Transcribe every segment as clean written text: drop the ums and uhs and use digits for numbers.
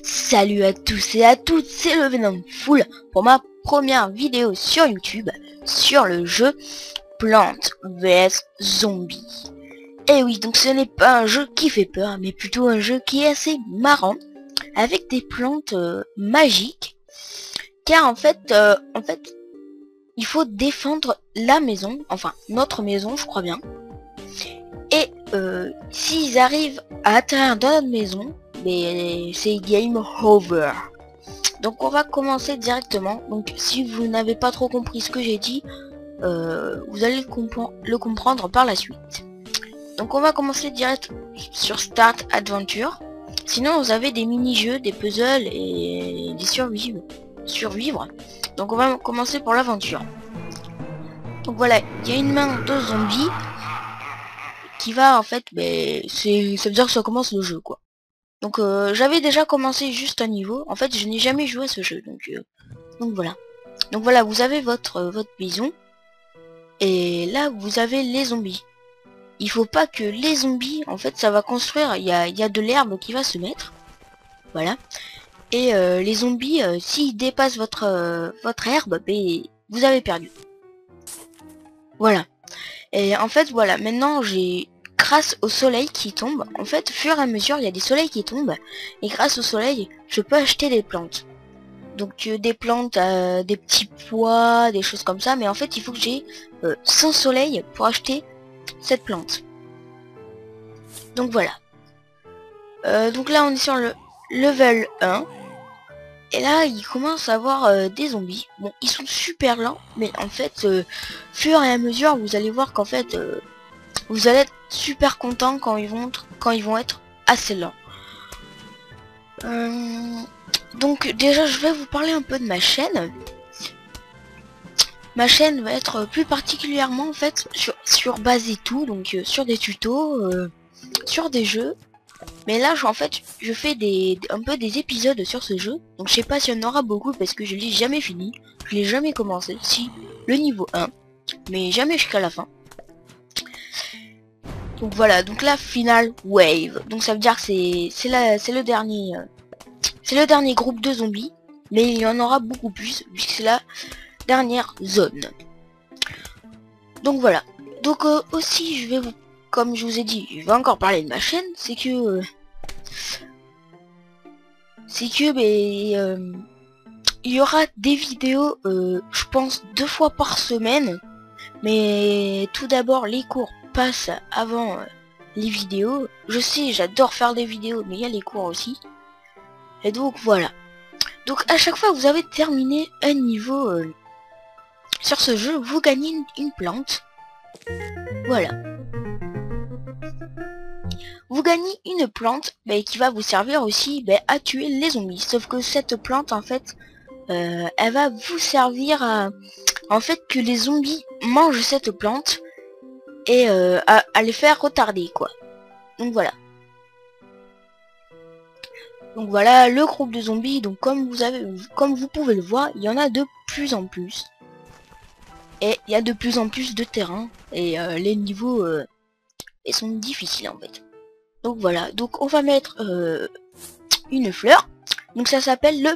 Salut à tous et à toutes, c'est le Venom Full pour ma première vidéo sur YouTube sur le jeu Plantes vs Zombies. Et oui, donc ce n'est pas un jeu qui fait peur, mais plutôt un jeu qui est assez marrant, avec des plantes magiques, car en fait, il faut défendre la maison, enfin notre maison je crois bien, et s'ils arrivent à atterrir dans notre maison, mais c'est game over. Donc on va commencer directement. Donc si vous n'avez pas trop compris ce que j'ai dit, vous allez le comprendre par la suite. Donc on va commencer direct sur Start Adventure. Sinon vous avez des mini-jeux, des puzzles et des survivre. Donc on va commencer pour l'aventure. Donc voilà, il y a une main de zombie qui va en fait, ça veut dire que ça commence le jeu quoi. Donc j'avais déjà commencé juste un niveau. En fait je n'ai jamais joué à ce jeu. Donc voilà. Donc voilà, vous avez votre maison. Et là vous avez les zombies. Il faut pas que les zombies, en fait ça va construire, il y a de l'herbe qui va se mettre. Voilà. Et les zombies, s'ils dépassent votre herbe, vous avez perdu. Voilà. Et en fait voilà, maintenant grâce au soleil qui tombe, en fait, au fur et à mesure, il y a des soleils qui tombent, et grâce au soleil, je peux acheter des plantes. Donc des plantes, des petits pois, des choses comme ça, mais en fait, il faut que j'ai 100 soleil pour acheter cette plante. Donc voilà. Donc là, on est sur le level 1, et là, il commence à avoir des zombies. Bon, ils sont super lents, mais en fait, fur et à mesure, vous allez voir qu'en fait... vous allez être super content quand ils vont être assez lents. Donc déjà je vais vous parler un peu de ma chaîne. Ma chaîne va être plus particulièrement en fait sur base et tout, donc sur des tutos, sur des jeux. Mais là en fait je fais un peu des épisodes sur ce jeu. Donc je sais pas s'il y en aura beaucoup parce que je l'ai jamais fini. Je l'ai jamais commencé. Si, le niveau 1, mais jamais jusqu'à la fin. Donc voilà, donc la finale wave. Donc ça veut dire que c'est le dernier groupe de zombies, mais il y en aura beaucoup plus puisque c'est la dernière zone. Donc voilà. Donc aussi je vais comme je vous ai dit, je vais encore parler de ma chaîne, c'est que il y aura des vidéos je pense 2 fois par semaine, mais tout d'abord les cours passent avant les vidéos. Je sais, j'adore faire des vidéos, mais il y a les cours aussi. Et donc voilà. Donc à chaque fois que vous avez terminé un niveau sur ce jeu, vous gagnez une plante. Voilà. Vous gagnez une plante qui va vous servir aussi à tuer les zombies. Sauf que cette plante en fait, elle va vous servir à en fait que les zombies mangent cette plante et à les faire retarder quoi. Donc voilà. Donc voilà le groupe de zombies. Donc comme vous pouvez le voir, il y en a de plus en plus. Et il y a de plus en plus de terrain. Et les niveaux ils sont difficiles en fait. Donc voilà. Donc on va mettre une fleur. Donc ça s'appelle le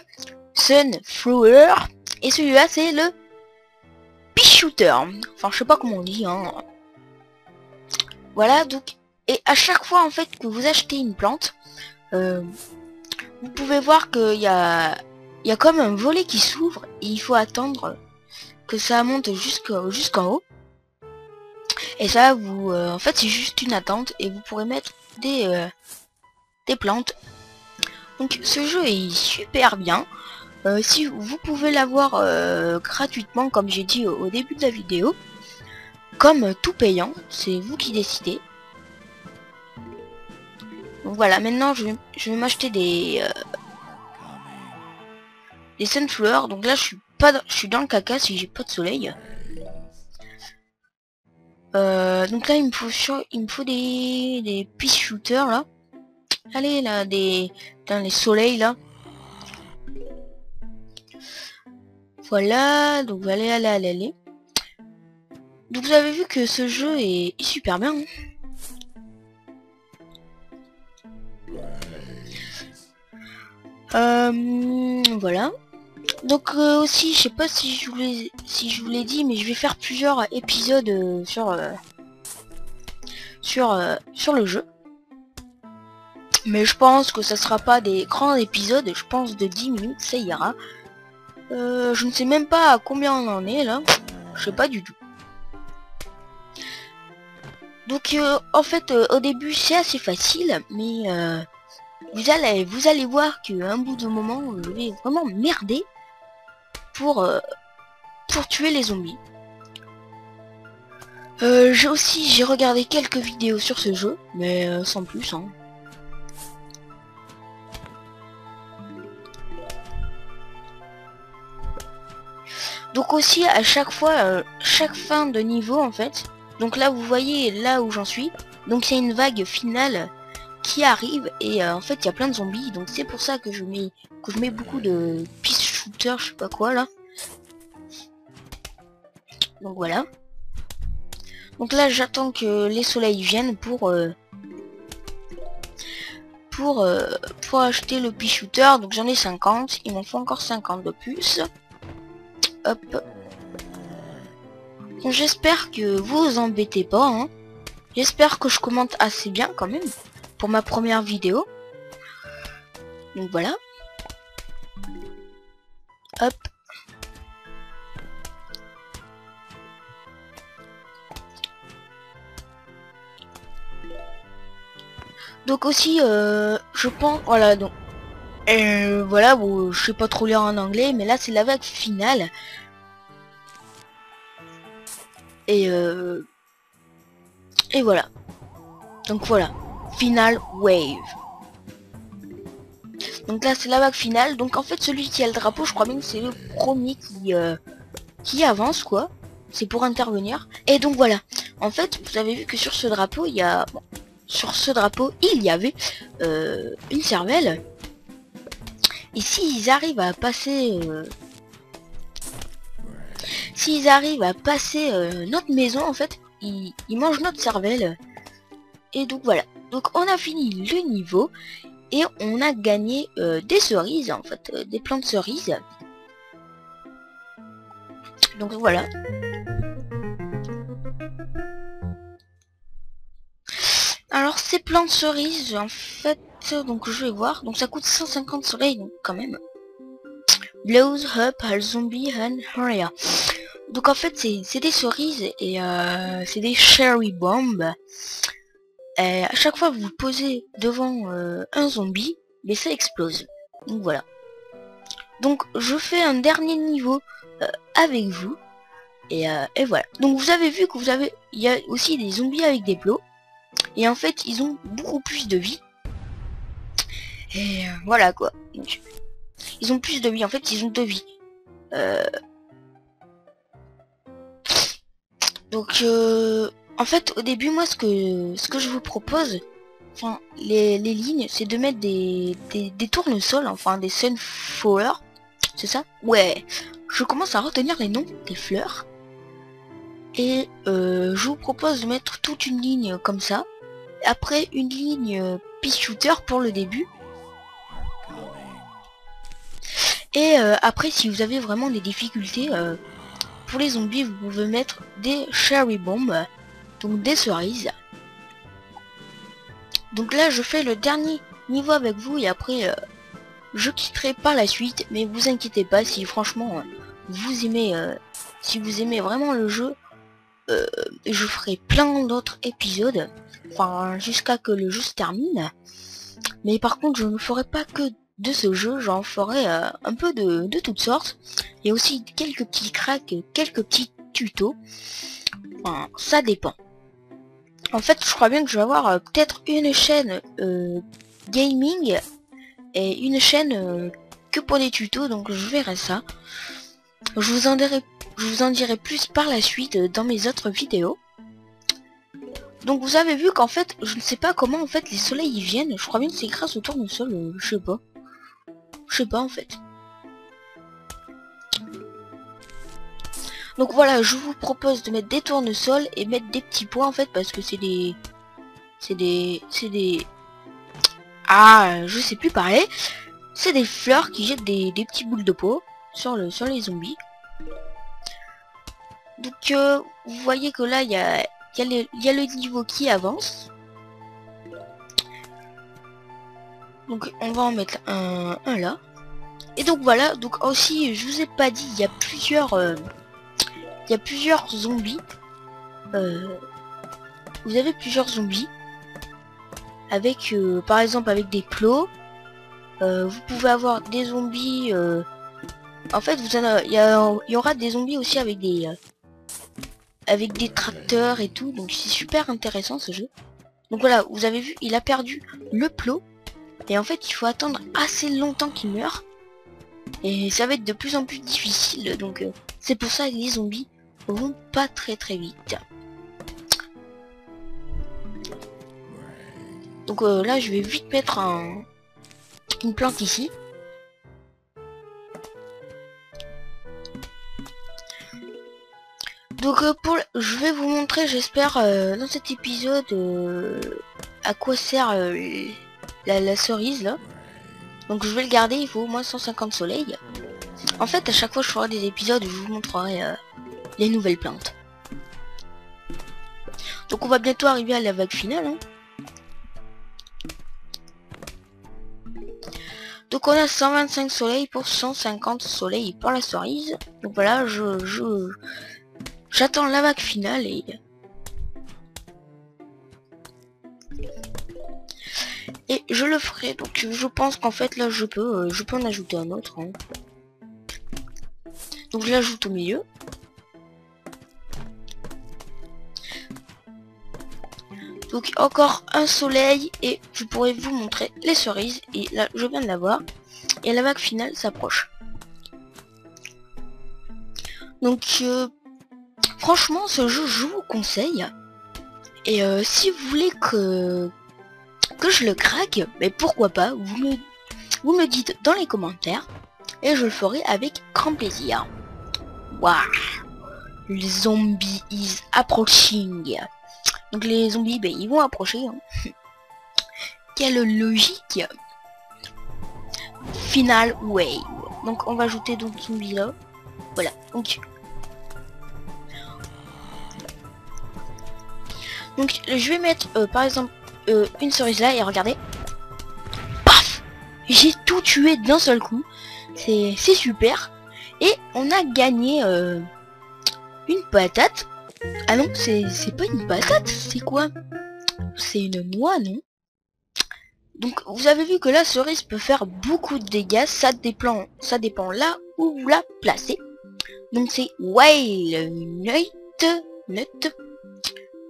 Sunflower. Et celui-là c'est le Pea Shooter. Enfin je sais pas comment on dit hein. Voilà donc. Et à chaque fois en fait que vous achetez une plante, vous pouvez voir qu'il y a comme un volet qui s'ouvre et il faut attendre que ça monte jusqu'en haut. Et ça vous en fait c'est juste une attente et vous pourrez mettre des plantes. Donc ce jeu est super bien. Si vous pouvez l'avoir gratuitement comme j'ai dit au début de la vidéo, comme tout payant, c'est vous qui décidez. Donc voilà, maintenant je vais m'acheter des sunflowers. Donc là je suis dans le caca si j'ai pas de soleil. Donc là il me faut des pea shooters là. Allez là, dans les soleils là. Voilà, donc allez. Donc vous avez vu que ce jeu est super bien, hein. Voilà. Donc aussi, je sais pas si je vous l'ai dit, mais je vais faire plusieurs épisodes sur le jeu. Mais je pense que ça sera pas des grands épisodes, je pense de 10 minutes, ça ira. Je ne sais même pas à combien on en est là. Je sais pas du tout. Donc en fait au début c'est assez facile, mais vous allez voir qu'à un bout de moment je vais vraiment merder pour tuer les zombies. J'ai regardé quelques vidéos sur ce jeu, mais sans plus, hein. Donc aussi à chaque fois, chaque fin de niveau en fait, donc là vous voyez là où j'en suis, donc c'est une vague finale qui arrive et en fait il y a plein de zombies, donc c'est pour ça que je mets beaucoup de piste shooter, je sais pas quoi là. Donc voilà. Donc là j'attends que les soleils viennent pour acheter le pea shooter. Donc j'en ai 50, il m'en faut encore 50 de plus. Hop. Bon, j'espère que vous vous embêtez pas, hein. J'espère que je commente assez bien quand même pour ma première vidéo. Donc voilà. Hop. Donc aussi je pense, voilà, donc voilà, bon, je sais pas trop lire en anglais, mais là c'est la vague finale. Et voilà. Donc voilà, final wave. Donc là c'est la vague finale. Donc en fait celui qui a le drapeau, je crois bien que c'est le premier qui avance quoi. C'est pour intervenir. Et donc voilà. En fait vous avez vu que sur ce drapeau il y a, bon, sur ce drapeau il y avait une cervelle. Et s'ils arrivent à passer notre maison en fait, ils mangent notre cervelle. Et donc voilà. Donc on a fini le niveau et on a gagné des cerises en fait, des plants de cerises. Donc voilà. Alors ces plants de cerises en fait, donc je vais voir. Donc ça coûte 150 soleils donc quand même. Blows up a zombie and area. Donc en fait c'est des cerises et c'est des cherry bombs. Et à chaque fois que vous vous posez devant un zombie, mais ça explose. Donc voilà. Donc je fais un dernier niveau avec vous. Et voilà. Donc vous avez vu que il y a aussi des zombies avec des plots. Et en fait ils ont beaucoup plus de vie. Et voilà quoi. Donc, ils ont plus de vie. En fait ils ont 2 vies. Donc en fait au début moi ce que je vous propose, enfin les lignes, c'est de mettre des tournesols, enfin des sunflowers. C'est ça? Ouais. Je commence à retenir les noms des fleurs. Et je vous propose de mettre toute une ligne comme ça. Après une ligne pea shooter pour le début. Et après si vous avez vraiment des difficultés pour les zombies, vous pouvez mettre des cherry bombs. Donc des cerises. Donc là je fais le dernier niveau avec vous et après je quitterai par la suite. Mais vous inquiétez pas si franchement vous aimez si vous aimez vraiment le jeu, je ferai plein d'autres épisodes, enfin jusqu'à que le jeu se termine. Mais par contre je ne ferai pas que de ce jeu, j'en ferai un peu de toutes sortes. Il y a aussi quelques petits cracks, quelques petits tutos, enfin ça dépend. En fait je crois bien que je vais avoir peut-être une chaîne gaming et une chaîne que pour des tutos, donc je verrai ça. Je vous en dirai plus par la suite dans mes autres vidéos. Donc vous avez vu qu'en fait, je ne sais pas comment en fait les soleils y viennent. Je crois bien que c'est grâce au tournesol, je sais pas. Je sais pas en fait. Donc voilà, je vous propose de mettre des tournesols et mettre des petits pois en fait parce que c'est des... Ah, je sais plus parler. C'est des fleurs qui jettent des petits boules de peau sur les zombies. Donc vous voyez que là il y a le niveau qui avance. Donc on va en mettre un là. Et donc voilà, donc aussi je vous ai pas dit, il y a plusieurs zombies. Vous avez plusieurs zombies avec par exemple avec des plots. Vous pouvez avoir des zombies. En fait, il y aura des zombies aussi avec des tracteurs et tout. Donc c'est super intéressant ce jeu. Donc voilà, vous avez vu, il a perdu le plot. Et en fait, il faut attendre assez longtemps qu'il meure. Et ça va être de plus en plus difficile. Donc c'est pour ça que les zombies vont pas très vite. Donc là, je vais vite mettre une plante ici. Donc je vais vous montrer, j'espère, dans cet épisode à quoi sert la cerise là. Donc je vais le garder, il faut au moins 150 soleils. En fait, à chaque fois je ferai des épisodes où je vous montrerai les nouvelles plantes. Donc on va bientôt arriver à la vague finale. Hein. Donc on a 125 soleils pour 150 soleils pour la cerise. Donc voilà, j'attends la vague finale et je le ferai. Donc je pense qu'en fait là je peux en ajouter un autre. Hein. Donc je l'ajoute au milieu. Donc encore un soleil et je pourrais vous montrer les cerises. Et là je viens de l'avoir. Et la vague finale s'approche. Donc franchement ce jeu je vous conseille. Et si vous voulez que je le craque, mais pourquoi pas, vous me dites dans les commentaires. Et je le ferai avec grand plaisir. Waouh, les zombies is approaching. Donc les zombies, ben, ils vont approcher. Hein. Quelle logique. Final wave. Donc on va ajouter d'autres zombies là. Voilà. Donc je vais mettre par exemple une cerise là et regardez. Paf, j'ai tout tué d'un seul coup. C'est super. Et on a gagné une patate. Ah non, c'est pas une patate, c'est quoi? C'est une noix, non? Donc vous avez vu que la cerise peut faire beaucoup de dégâts, ça dépend là où vous la placez. Donc c'est Wild Nut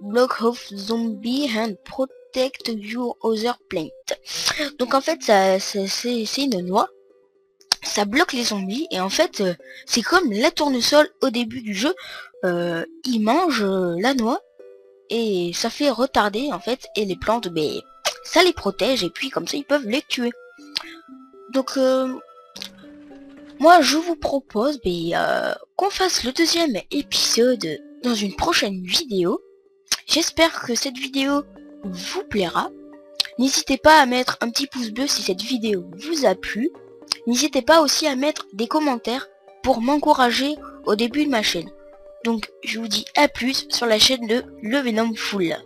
Block of Zombie and Protect Your Other Plant. Donc en fait c'est une noix. Ça bloque les zombies et en fait c'est comme la tournesol au début du jeu. Ils mangent la noix et ça fait retarder en fait, et les plantes, ben, ça les protège et puis comme ça ils peuvent les tuer. Donc moi je vous propose qu'on fasse le deuxième épisode dans une prochaine vidéo. J'espère que cette vidéo vous plaira. N'hésitez pas à mettre un petit pouce bleu si cette vidéo vous a plu. N'hésitez pas aussi à mettre des commentaires pour m'encourager au début de ma chaîne. Donc je vous dis à plus sur la chaîne de Le Venom Full.